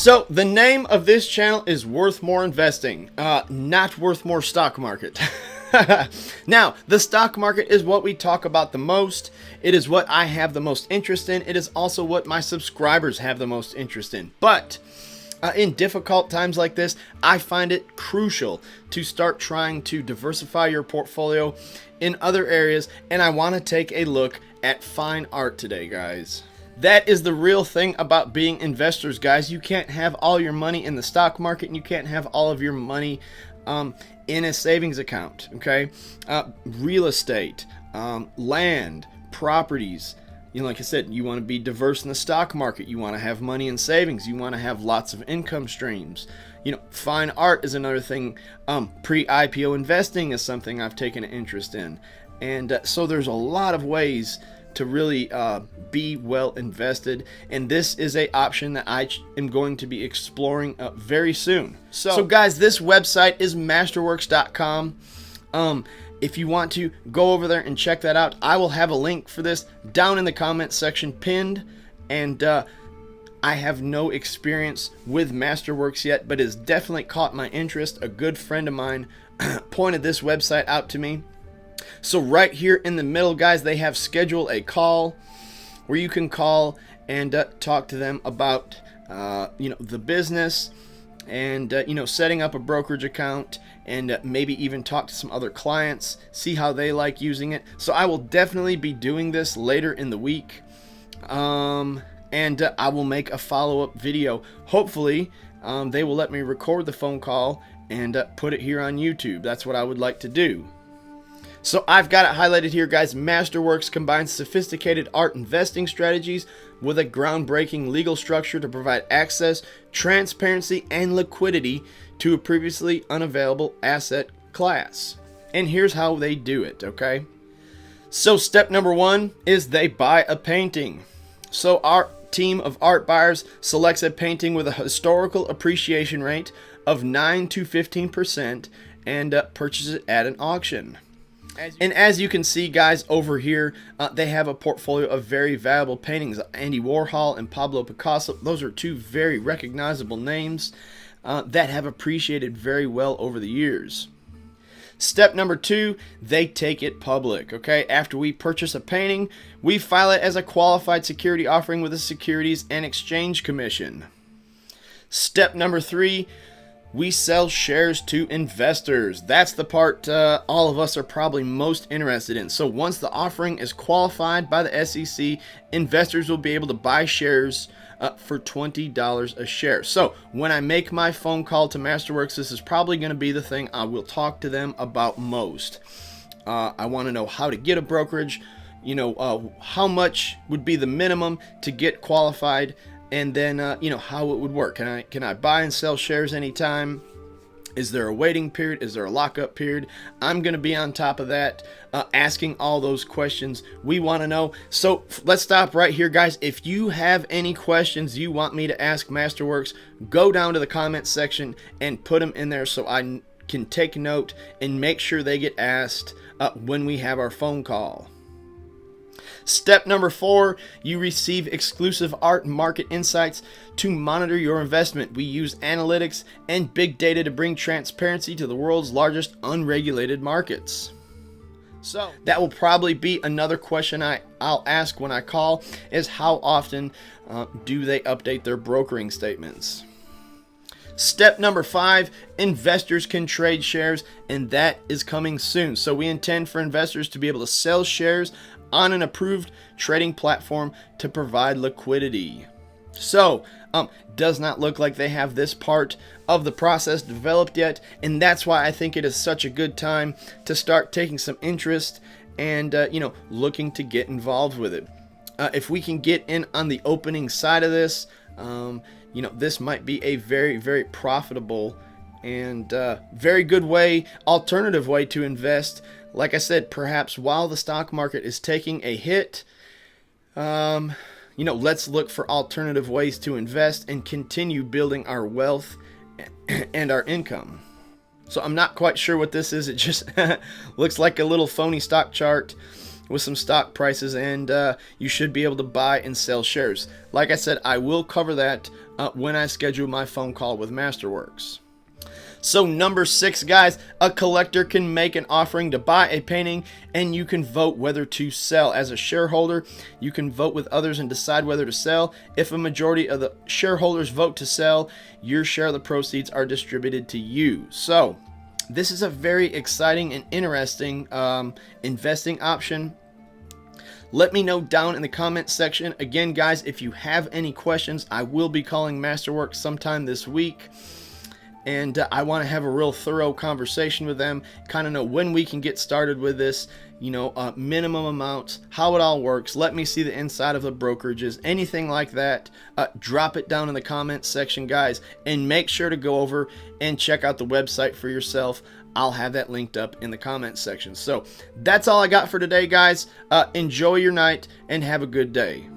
So the name of this channel is Worth More Investing, not Worth More Stock Market. Now, the stock market is what we talk about the most. It is what I have the most interest in. It is also what my subscribers have the most interest in. But in difficult times like this, I find it crucial to start trying to diversify your portfolio in other areas, and I want to take a look at fine art today, guys. That is the real thing about being investors, guys. You can't have all your money in the stock market, and you can't have all of your money in a savings account, okay? Real estate, land, properties. You know, like I said, you want to be diverse in the stock market. You want to have money in savings. You want to have lots of income streams. You know, fine art is another thing. Pre-IPO investing is something I've taken an interest in. And so there's a lot of ways to really be well invested, and this is a option that I am going to be exploring very soon. So guys, this website is masterworks.com. If you want to go over there and check that out, I will have a link for this down in the comments section pinned. And I have no experience with Masterworks yet, but it's definitely caught my interest. A good friend of mine pointed this website out to me. So right here in the middle, guys, they have scheduled a call where you can call and talk to them about the business and setting up a brokerage account, and maybe even talk to some other clients, see how they like using it. So I will definitely be doing this later in the week, and I will make a follow-up video. Hopefully they will let me record the phone call and put it here on YouTube. That's what I would like to do. So I've got it highlighted here, guys. Masterworks combines sophisticated art investing strategies with a groundbreaking legal structure to provide access, transparency, and liquidity to a previously unavailable asset class. And here's how they do it, okay? So step number one is they buy a painting. So our team of art buyers selects a painting with a historical appreciation rate of 9 to 15% and purchases it at an auction. And as you can see, guys, over here, they have a portfolio of very valuable paintings. Andy Warhol and Pablo Picasso. Those are two very recognizable names that have appreciated very well over the years. Step number two, they take it public, okay? After we purchase a painting, we file it as a qualified security offering with the Securities and Exchange Commission. Step number three, we sell shares to investors. That's the part all of us are probably most interested in. So once the offering is qualified by the SEC, investors will be able to buy shares for $20 a share. So when I make my phone call to Masterworks, this is probably going to be the thing I will talk to them about most. I want to know how to get a brokerage, how much would be the minimum to get qualified, and then how it would work. Can I buy and sell shares anytime? Is there a waiting period? Is there a lockup period? I'm going to be on top of that, asking all those questions we want to know. So let's stop right here, guys. If you have any questions you want me to ask Masterworks, go down to the comments section and put them in there so I can take note and make sure they get asked when we have our phone call. Step number four, you receive exclusive art market insights to monitor your investment. We use analytics and big data to bring transparency to the world's largest unregulated markets. So that will probably be another question I'll ask when I call, is how often do they update their brokering statements? Step number five, investors can trade shares, and that is coming soon. So we intend for investors to be able to sell shares on an approved trading platform to provide liquidity. So, does not look like they have this part of the process developed yet, and that's why I think it is such a good time to start taking some interest and, looking to get involved with it. If we can get in on the opening side of this, this might be a very, very profitable and very good alternative way to invest. Like I said, perhaps while the stock market is taking a hit, let's look for alternative ways to invest and continue building our wealth and our income. So I'm not quite sure what this is. It just looks like a little phony stock chart with some stock prices, and you should be able to buy and sell shares. Like I said, I will cover that when I schedule my phone call with Masterworks. So number 6, guys, a collector can make an offering to buy a painting and you can vote whether to sell. As a shareholder, you can vote with others and decide whether to sell. If a majority of the shareholders vote to sell, your share of the proceeds are distributed to you. So this is a very exciting and interesting investing option. Let me know down in the comment section. Again, guys, if you have any questions, I will be calling Masterworks sometime this week. And I want to have a real thorough conversation with them, kind of know when we can get started with this, minimum amounts, how it all works. Let me see the inside of the brokerages, anything like that. Drop it down in the comments section, guys, and make sure to go over and check out the website for yourself. I'll have that linked up in the comments section. So that's all I got for today, guys. Enjoy your night and have a good day.